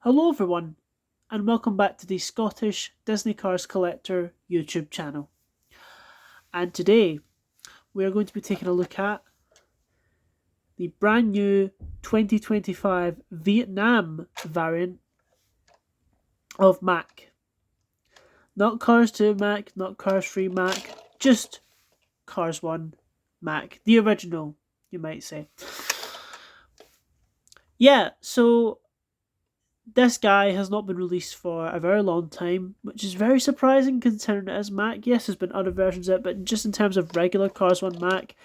Hello everyone, and welcome back to the Scottish Disney Cars Collector YouTube channel. And today we are going to be taking a look at the brand new 2025 Vietnam variant of Mack. Not Cars 2 Mack, not Cars 3 Mack, just Cars 1 Mack. The original, you might say. Yeah, so this guy has not been released for a very long time, which is very surprising considering it is Mack. Yes, there's been other versions of it, but just in terms of regular Cars 1 Mack,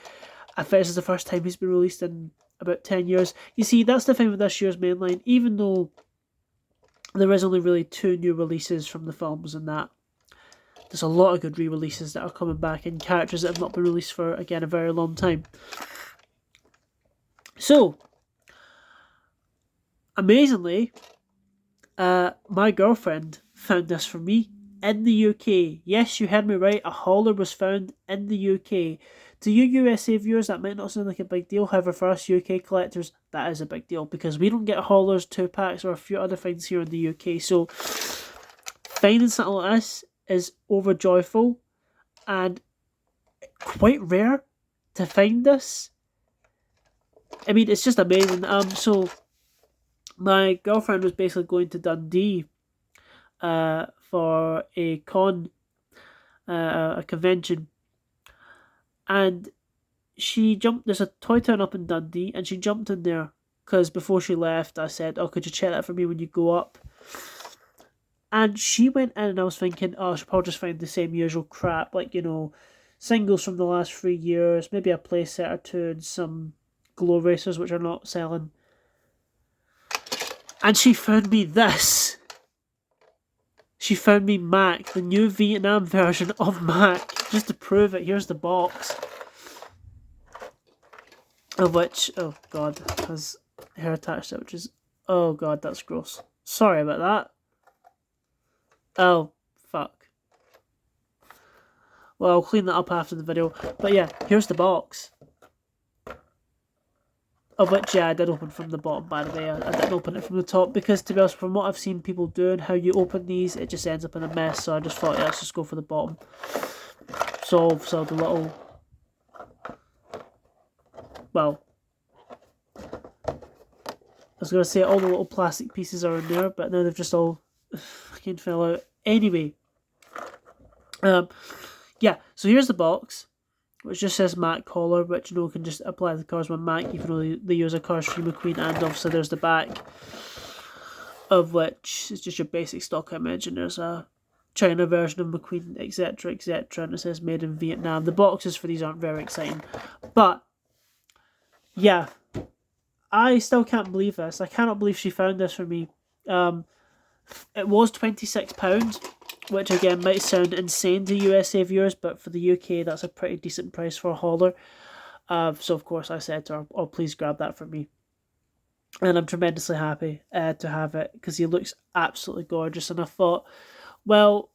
I think this is the first time he's been released in about 10 years. You see, that's the thing with this year's mainline, even though there is only really two new releases from the films and that, there's a lot of good re-releases that are coming back and characters that have not been released for, again, a very long time. So, amazingly, my girlfriend found this for me in the UK. Yes, you heard me right. A hauler was found in the UK. To you USA viewers, that might not sound like a big deal. However, for us UK collectors, that is a big deal because we don't get haulers, 2-packs, or a few other things here in the UK. So, finding something like this is overjoyful and quite rare to find this. I mean, it's just amazing. So my girlfriend was basically going to Dundee for a a convention, and she jumped. There's a toy town up in Dundee, and she jumped in there because before she left, I said, "Oh, could you check that for me when you go up?" And she went in, and I was thinking, "Oh, she'll probably just find the same usual crap, like singles from the last 3 years, maybe a playset or two, and some glow racers which are not selling." And she found me this. She found me Mack, the new Vietnam version of Mack. Just to prove it, here's the box. Of which, oh god, has hair attached to it, which is, oh god, that's gross. Sorry about that. Oh, fuck. Well, I'll clean that up after the video. But yeah, here's the box. Of which, yeah, I did open from the bottom, by the way. I didn't open it from the top because, to be honest, from what I've seen people doing, how you open these, it just ends up in a mess. So I just thought, yeah, let's just go for the bottom. So the little, well, I was going to say all the little plastic pieces are in there, but now they've just all fucking fell out. Anyway, yeah, so here's the box, which just says Mack collar, which can just apply to the Cars 1 Mack, even though they use a Cars 3 McQueen, and obviously there's the back, of which is just your basic stock image, and there's a China version of McQueen, etc., etc., and it says made in Vietnam. The boxes for these aren't very exciting, but yeah, I still can't believe this. I cannot believe she found this for me. It was £26, which again might sound insane to USA viewers, but for the UK, that's a pretty decent price for a hauler. So of course I said to her, "Oh, please grab that for me," and I'm tremendously happy to have it because he looks absolutely gorgeous. And I thought, well,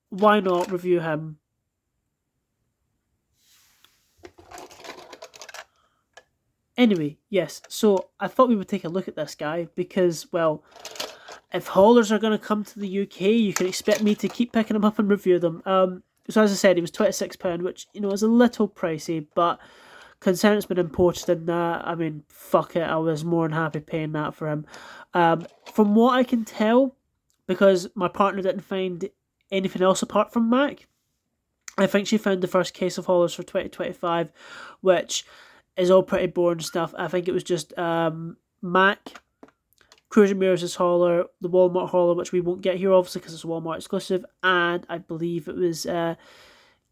why not review him? Anyway, yes. So I thought we would take a look at this guy because, well, if haulers are going to come to the UK, you can expect me to keep picking them up and review them. So as I said, he was £26, which is a little pricey, but considering it's been imported in that, I mean, fuck it, I was more than happy paying that for him. From what I can tell, because my partner didn't find anything else apart from Mack, I think she found the first case of haulers for 2025, which is all pretty boring stuff. I think it was just Mack, Cruiser Mirrors' hauler, the Walmart hauler, which we won't get here obviously because it's a Walmart exclusive, and I believe it was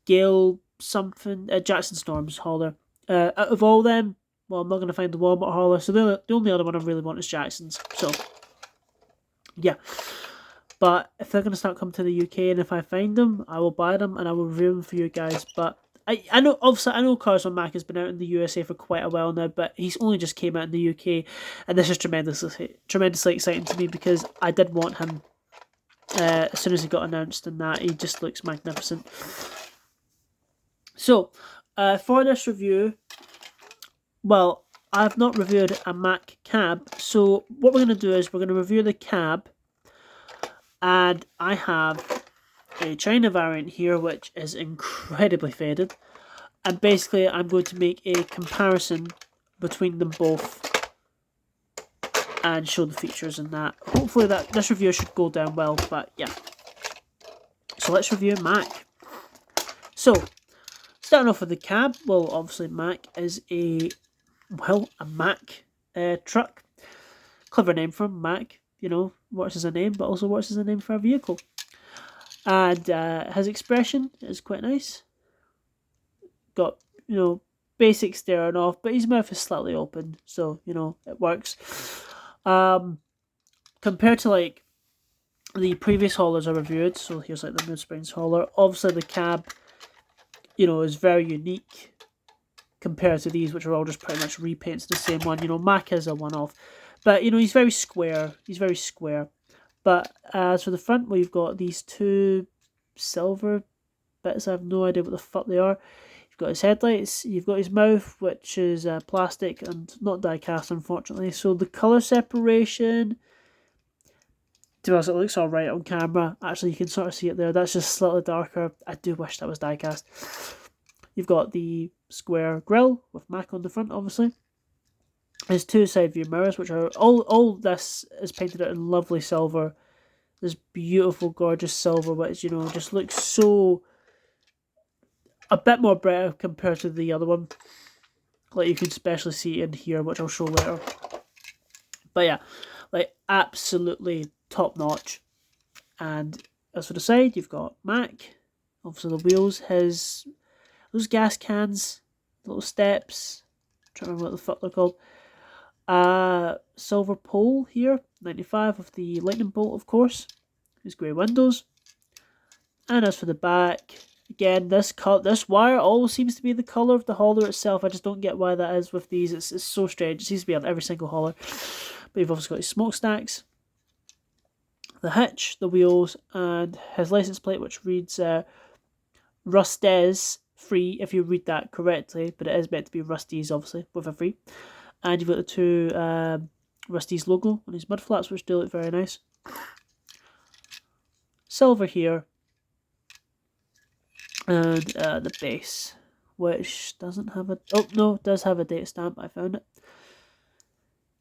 Gale something, Jackson Storm's hauler. Out of all them, well, I'm not going to find the Walmart hauler, so the only other one I really want is Jackson's. So, yeah. But if they're going to start coming to the UK, and if I find them, I will buy them and I will review them for you guys. But I know, obviously, I know Cars 1 Mack has been out in the USA for quite a while now, but he's only just came out in the UK, and this is tremendously exciting to me because I did want him as soon as he got announced, and that he just looks magnificent. So, for this review, well, I've not reviewed a Mack cab, so what we're going to do is we're going to review the cab, and I have a China variant here which is incredibly faded, and basically I'm going to make a comparison between them both and show the features and that. Hopefully this review should go down well, but yeah. So let's review Mack. So, starting off with the cab, well, obviously Mack is a Mack truck. Clever name for Mack, you know, works as a name, but also works as a name for a vehicle. And his expression is quite nice. Got, you know, basic staring off, but his mouth is slightly open, so, you know, it works. Compared to, like, the previous haulers I reviewed, so here's, like, the Mood Springs hauler, obviously the cab, you know, is very unique compared to these, which are all just pretty much repaints the same one. You know, Mack is a one-off. But, you know, he's very square. He's very square. But as for the front, we've got these two silver bits. I have no idea what the fuck they are. You've got his headlights. You've got his mouth, which is plastic and not die-cast, unfortunately. So the colour separation, to us, it looks alright on camera. Actually, you can sort of see it there. That's just slightly darker. I do wish that was die-cast. You've got the square grille with Mack on the front, obviously. There's two side view mirrors, which are all this is painted out in lovely silver. This beautiful, gorgeous silver, which, you know, just looks so a bit more better compared to the other one. Like, you can especially see in here, which I'll show later. But yeah, like, absolutely top notch. And as for the side, you've got Mack. Obviously the wheels, those gas cans, little steps. I'm trying to remember what the fuck they're called. Silver pole here, 95 of the lightning bolt, of course. There's grey windows. And as for the back, again, this wire always seems to be the colour of the hauler itself. I just don't get why that is with these. It's so strange. It seems to be on every single hauler. But you've also got his smokestacks, the hitch, the wheels, and his license plate, which reads Rustez free, if you read that correctly. But it is meant to be Rusty's, obviously, with a free. And you've got the two Rusty's logo on his mud flaps, which do look very nice. Silver here. And the base, which doesn't have a... Oh, no, it does have a date stamp. I found it.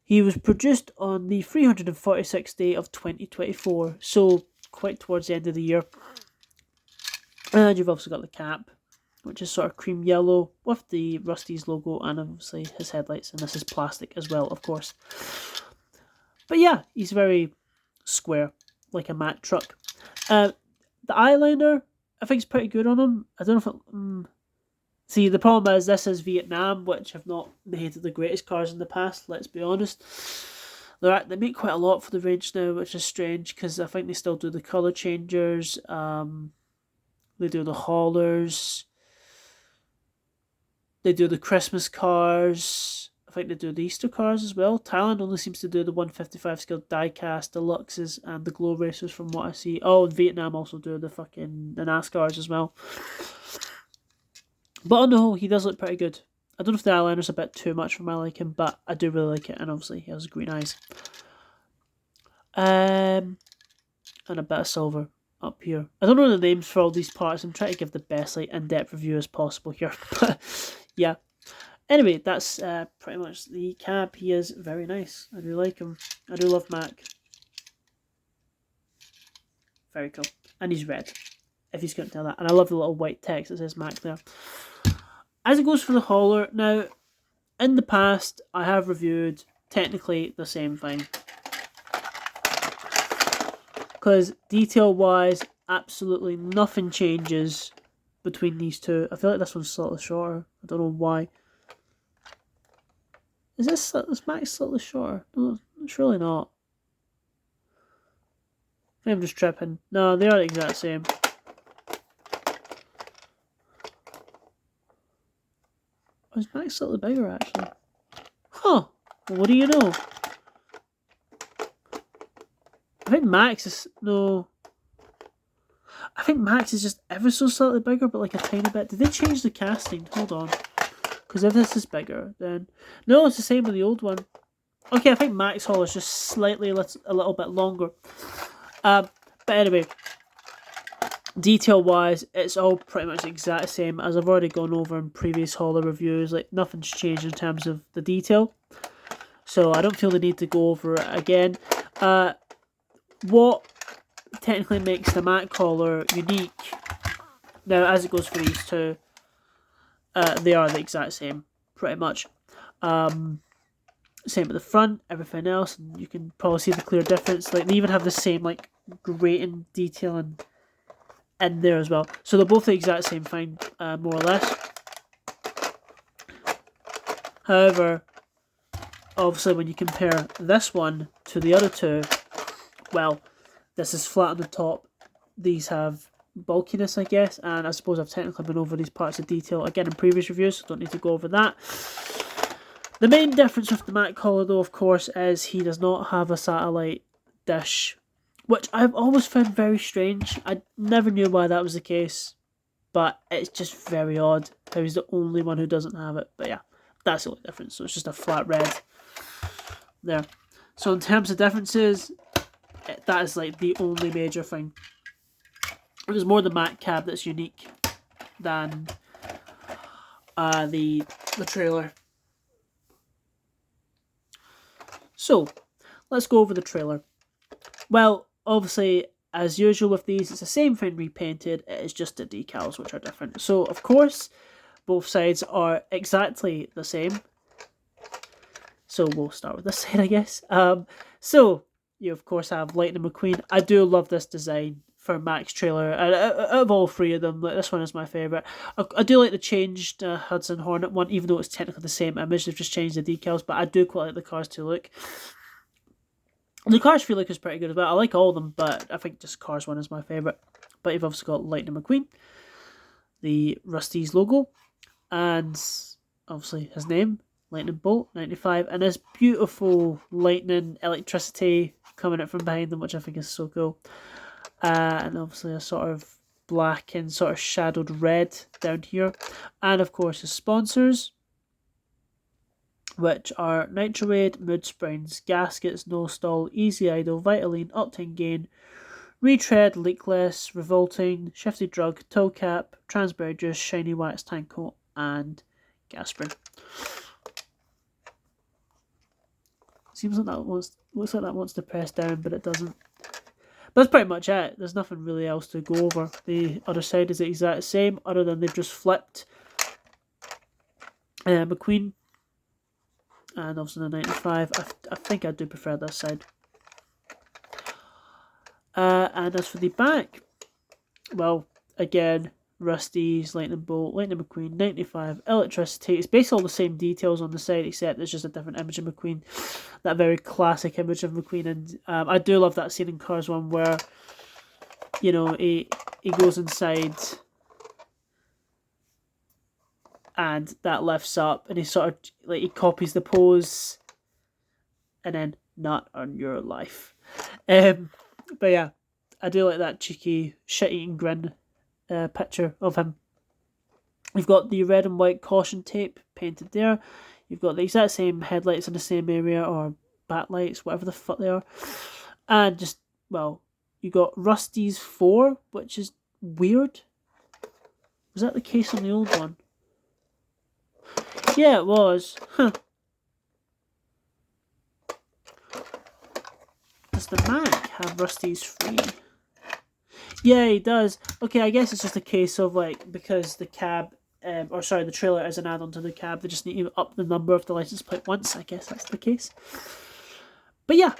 He was produced on the 346th day of 2024. So, quite towards the end of the year. And you've also got the cap, which is sort of cream yellow with the Rusty's logo and obviously his headlights. And this is plastic as well, of course. But yeah, he's very square, like a Mack truck. The eyeliner, I think it's pretty good on him. I don't know if it... See, the problem is this is Vietnam, which have not made the greatest cars in the past, let's be honest. They make quite a lot for the range now, which is strange, because I think they still do the colour changers. They do the haulers. They do the Christmas cars. I think they do the Easter cars as well. Thailand only seems to do the 155 scale die-cast deluxes and the glow racers from what I see. Oh, and Vietnam also do the NASCARs as well. But on the whole, he does look pretty good. I don't know if the eyeliner's a bit too much for my liking, but I do really like it. And obviously, he has green eyes. And a bit of silver up here. I don't know the names for all these parts. I'm trying to give the best in-depth review as possible here. But yeah. Anyway, that's pretty much the cab. He is very nice. I do like him. I do love Mack. Very cool. And he's red, if you couldn't tell that. And I love the little white text that says Mack there. As it goes for the hauler, now, in the past, I have reviewed technically the same thing. Because detail-wise, absolutely nothing changes between these two. I feel like this one's slightly shorter. I don't know why. Is this Mack slightly shorter? No, it's really not. Maybe I'm just tripping. No, they are the exact same. Oh, is Mack slightly bigger, actually? Huh. Well, what do you know? I think Max is... No. I think Max is just ever so slightly bigger, but like a tiny bit. Did they change the casting? Hold on. Because if this is bigger, then no, it's the same with the old one. Okay, I think Mack's hauler is just slightly a little bit longer. But anyway, detail-wise, it's all pretty much the exact same as I've already gone over in previous hauler reviews. Like, nothing's changed in terms of the detail, so I don't feel the need to go over it again. What technically makes the Mack hauler unique, now as it goes for these two, they are the exact same, pretty much. Same at the front, everything else, and you can probably see the clear difference. Like, they even have the same like grating detailing in there as well. So they're both the exact same thing, more or less. However, obviously when you compare this one to the other two, well, this is flat on the top. These have bulkiness, I guess, and I suppose I've technically been over these parts of detail again in previous reviews, so don't need to go over that. The main difference with the Mack hauler, though, of course, is he does not have a satellite dish, which I've always found very strange. I never knew why that was the case, but it's just very odd how he's the only one who doesn't have it. But yeah, that's the only difference. So it's just a flat red there. So in terms of differences, that is like the only major thing. It was more the Mack cab that's unique than the trailer. So, let's go over the trailer. Well, obviously, as usual with these, it's the same thing repainted, it is just the decals which are different. So, of course, both sides are exactly the same. So, we'll start with this side, I guess. So, you of course have Lightning McQueen. I do love this design for Mack's trailer. Out of all three of them, this one is my favourite. I do like the changed Hudson Hornet one, even though it's technically the same image. They've just changed the decals, but I do quite like the cars to look. The Cars feel like is pretty good as well. I like all of them, but I think just Cars one is my favourite. But you've obviously got Lightning McQueen, the Rusty's logo, and obviously his name, Lightning Bolt 95, and this beautiful lightning electricity coming out from behind them, which I think is so cool. And obviously a sort of black and sort of shadowed red down here. And of course his sponsors, which are Nitroaid, Mood Springs, Gaskets, No Stall, Easy Idle, Vitaline, Octane Gain, Retread, Leakless, Revolting, Shifty Drug, Toe Cap, Transberry Juice, Shiny Wax Tank Coat, and Gasprin. Seems like looks like that wants to press down, but it doesn't. But that's pretty much it. There's nothing really else to go over. The other side is the exact same, other than they've just flipped McQueen. And obviously the 95. I think I do prefer this side. And as for the back, well, again, Rusty's, Lightning Bolt, Lightning McQueen, 95, Electricity. It's basically all the same details on the side, except it's just a different image of McQueen. That very classic image of McQueen. And I do love that scene in Cars 1 where, you know, he goes inside and that lifts up and he sort of, like, he copies the pose and then, not on your life. But yeah, I do like that cheeky, shit-eating grin picture of him. You've got the red and white caution tape painted there. You've got the exact same headlights in the same area, or backlights, whatever the fuck they are. And just, well, you got Rusty's 4, which is weird. Was that the case on the old one? Yeah, it was. Huh. Does the Mack have Rusty's 3? Yeah, he does. Okay, I guess it's just a case of, like, because the cab, the trailer is an add-on to the cab, they just need to up the number of the license plate once. I guess that's the case. But yeah,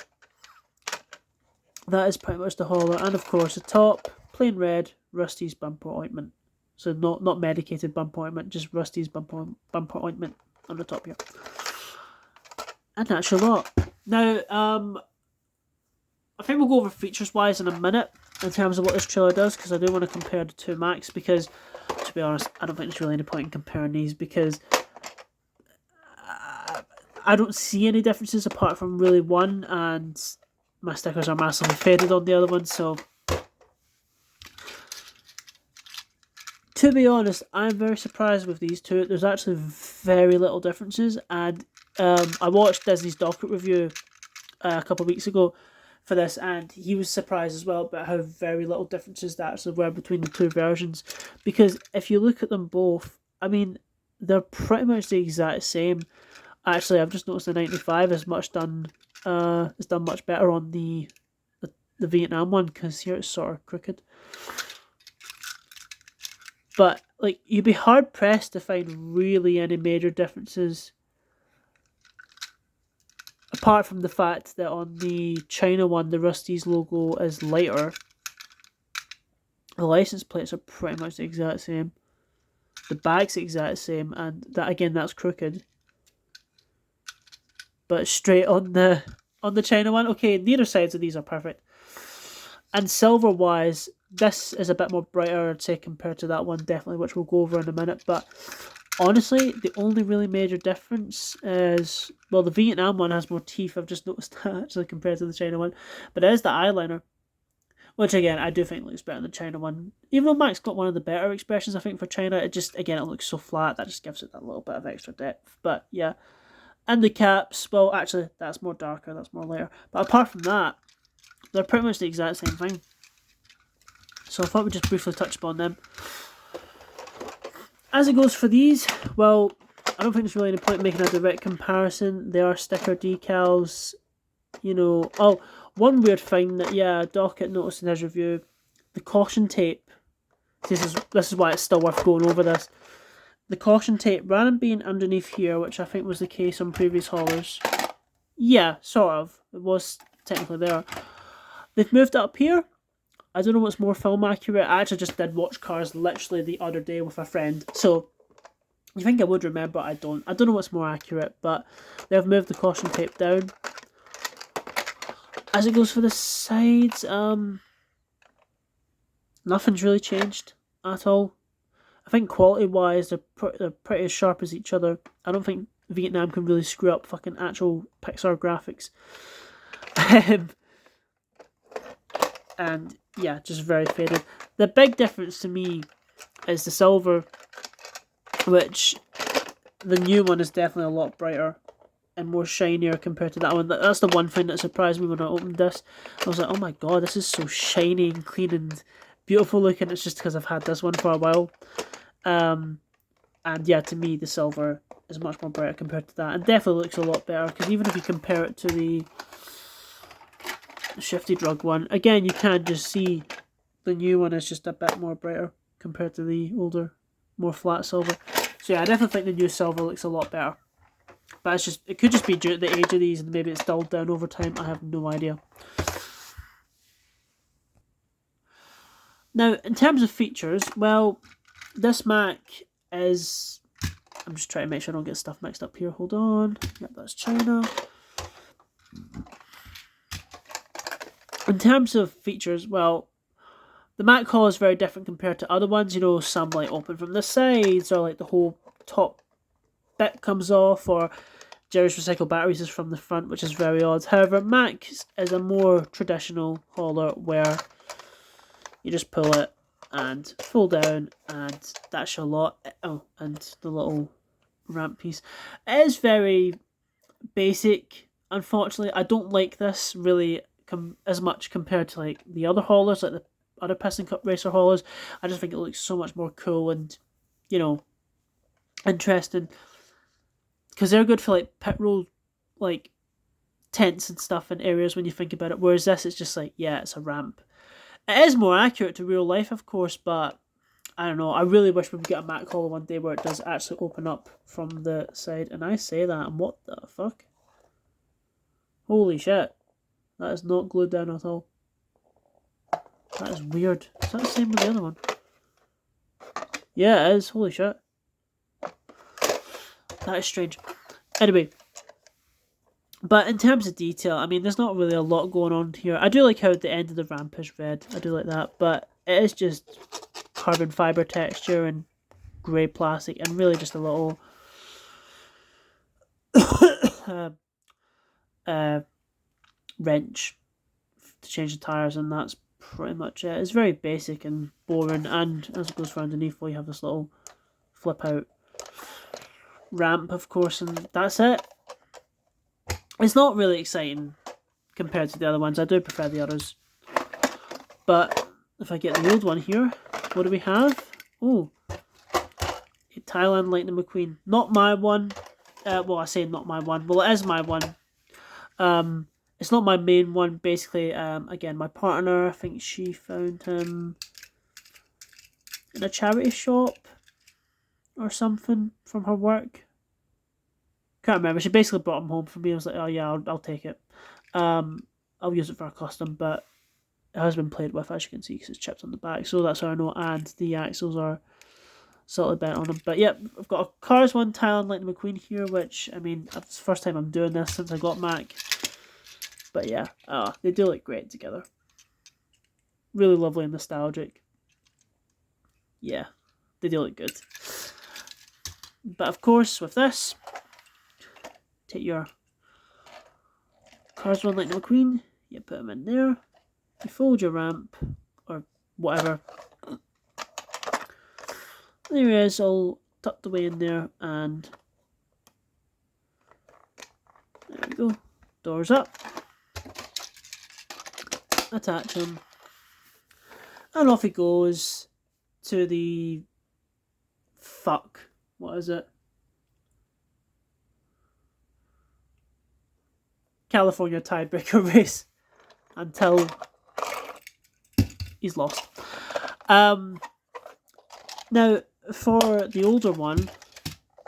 that is pretty much the hauler. And of course, the top, plain red, Rusty's bumper ointment. So not medicated bumper ointment, just Rusty's bumper ointment on the top here. And that's your lot. Now, I think we'll go over features-wise in a minute in terms of what this trailer does, because I do want to compare the two Macks, because, to be honest, I don't think there's really any point in comparing these, because I don't see any differences apart from really one, and my stickers are massively faded on the other one, so To be honest, I'm very surprised with these two. There's actually very little differences, and I watched Disney's docket review a couple of weeks ago for this, and he was surprised as well about how very little differences there actually were between the two versions. Because if you look at them both, I mean, they're pretty much the exact same. Actually, I've just noticed the 95 is done much better on the Vietnam one, because here it's sort of crooked. But like, you'd be hard pressed to find really any major differences, apart from the fact that on the China one, the Rusty's logo is lighter. The license plates are pretty much the exact same. The bag's the exact same, and that again, that's crooked. But straight on the China one, okay, neither sides of these are perfect. And silver wise, this is a bit more brighter, I'd say, compared to that one, definitely, which we'll go over in a minute. But honestly, the only really major difference is, well, the Vietnam one has more teeth. I've just noticed that actually compared to the China one. But it is the eyeliner, which again, I do think looks better than the China one. Even though Mack's got one of the better expressions, I think, for China, it just, again, it looks so flat. That just gives it that little bit of extra depth. But yeah. And the caps, well, actually, that's more darker, that's more lighter. But apart from that, they're pretty much the exact same thing. So I thought we'd just briefly touch upon them. As it goes for these, well, I don't think there's really any point making a direct comparison. They are sticker decals, you know. Oh, one weird thing that, yeah, Docket noticed in his review, the caution tape. This is why it's still worth going over this. The caution tape, rather than being underneath here, which I think was the case on previous haulers. Yeah, sort of. It was technically there. They've moved it up here. I don't know what's more film accurate. I actually just did watch cars literally the other day with a friend. So, you think I would remember, I don't. I don't know what's more accurate, but they've moved the caution tape down. As it goes for the sides, nothing's really changed at all. I think quality-wise, they're pretty as sharp as each other. I don't think Vietnam can really screw up fucking actual Pixar graphics. And yeah, just very faded. The big difference to me is the silver, which the new one is definitely a lot brighter and more shinier compared to that one. That's the one thing that surprised me when I opened this. I was like, oh my god, this is so shiny and clean and beautiful looking. It's just because I've had this one for a while. And yeah, to me, the silver is much more brighter compared to that, and definitely looks a lot better, because even if you compare it to the Shifty Drug one, again, you can just see the new one is just a bit more brighter compared to the older, more flat silver. So yeah, I definitely think the new silver looks a lot better. But it could just be due to the age of these, and maybe it's dulled down over time. I have no idea. Now, in terms of features, well, this Mack is... I'm just trying to make sure I don't get stuff mixed up here. Hold on. Yep, that's China. In terms of features, well, the Mack hull is very different compared to other ones. You know, some like open from the sides, or like the whole top bit comes off, or Jerry's recycled batteries is from the front, which is very odd. However, Mack is a more traditional hauler where you just pull it and fold down, and that's your lot. Oh, and the little ramp piece. It is very basic, unfortunately. I don't like this really as much compared to like the other haulers, like the other Piston Cup racer haulers. I just think it looks so much more cool and, you know, interesting. Because they're good for like pit road, like tents and stuff in areas when you think about it. Whereas this is just like, yeah, it's a ramp. It is more accurate to real life, of course, but I don't know. I really wish we would get a Mack hauler one day where it does actually open up from the side. And I say that, and what the fuck? Holy shit. That is not glued down at all. That is weird. Is that the same with the other one? Yeah, it is. Holy shit. That is strange. Anyway. But in terms of detail, I mean, there's not really a lot going on here. I do like how the end of the ramp is red. I do like that. But it is just carbon fibre texture and grey plastic, and really just a little wrench to change the tyres, and that's pretty much it. It's very basic and boring, and as it goes for underneath, you have this little flip out ramp, of course, and that's it. It's not really exciting compared to the other ones. I do prefer the others. But if I get the old one here, what do we have? Oh, a Thailand Lightning McQueen. Not my one. Well, I say not my one. Well, it is my one. It's not my main one. Basically, again, my partner, I think she found him in a charity shop or something from her work. Can't remember. She basically brought him home for me. I was like, oh yeah, I'll take it. I'll use it for a custom, but it has been played with, as you can see, because it's chipped on the back. So that's how I know. And the axles are slightly bent on them. But yeah, I've got a Cars 1 Thailand Lightning McQueen here, which, I mean, it's the first time I'm doing this since I got Mack. But yeah, they do look great together. Really lovely and nostalgic. Yeah, they do look good. But of course, with this, take your Cars 1 Lightning McQueen, you put them in there, you fold your ramp, or whatever. There he is, all tucked away in there, and there we go. Doors up. Attach him. And off he goes to the... what is it? California tiebreaker race until he's lost. Now, for the older one,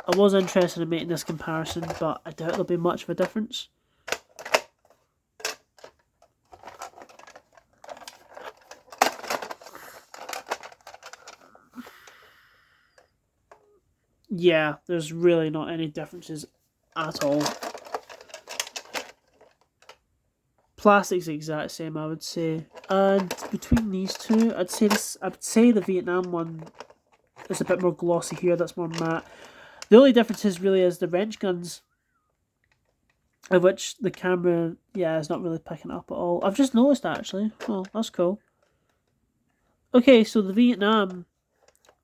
I was interested in making this comparison, but I doubt there'll be much of a difference. Yeah, there's really not any differences at all. Plastic's the exact same, I would say. And between these two, I'd say the Vietnam one is a bit more glossy here. That's more matte. The only difference is the wrench guns, of which the camera, is not really picking up at all. I've just noticed actually. Oh, that's cool. Okay, so the Vietnam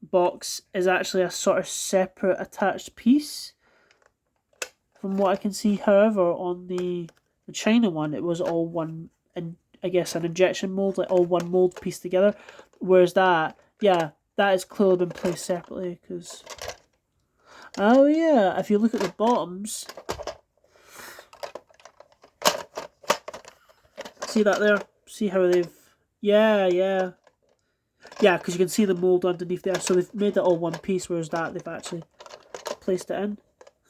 box is actually a sort of separate attached piece, from what I can see. However, on the China one, it was all one, and I guess an injection mold, like all one mold pieced together. Whereas that has clearly been placed separately. Because oh yeah, if you look at the bottoms, see that there? See how they've because you can see the mold underneath there. So they've made it all one piece, whereas that they've actually placed it in.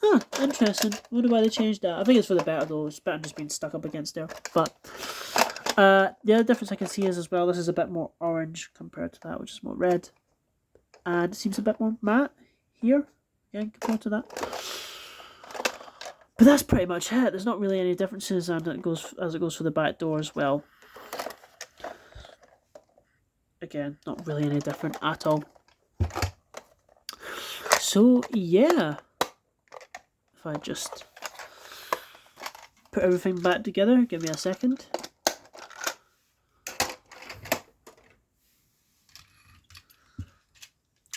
Huh, interesting. Wonder why they changed that. I think it's for the better though. It's better just being stuck up against there. But the other difference I can see is as well, this is a bit more orange compared to that, which is more red. And it seems a bit more matte here, again, compared to that. But that's pretty much it. There's not really any differences, and it goes for the back door as well. Again, not really any different at all. So yeah. If I just put everything back together, give me a second.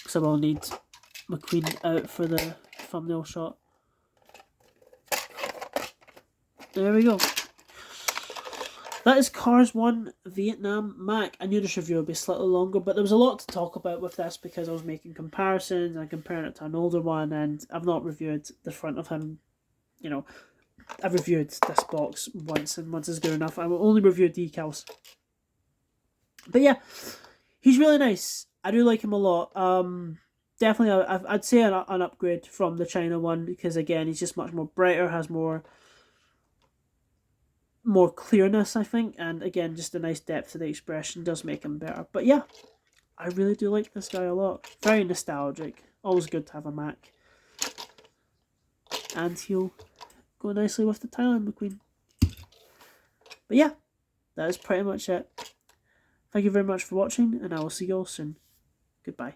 So I'll need McQueen out for the thumbnail shot. There we go. That is Cars 1 Vietnam Mack. I knew this review would be slightly longer, but there was a lot to talk about with this because I was making comparisons and comparing it to an older one, and I've not reviewed the front of him. You know, I've reviewed this box once, and once is good enough. I will only review decals. But yeah, he's really nice. I do like him a lot. Definitely, I'd say an upgrade from the China one, because again, he's just much more brighter, has more clearness, I think, and again, just a nice depth to the expression does make him better. But yeah, I really do like this guy a lot. Very nostalgic. Always good to have a Mack. And he'll go nicely with the Thailand McQueen. But yeah, that is pretty much it. Thank you very much for watching, and I will see you all soon. Goodbye.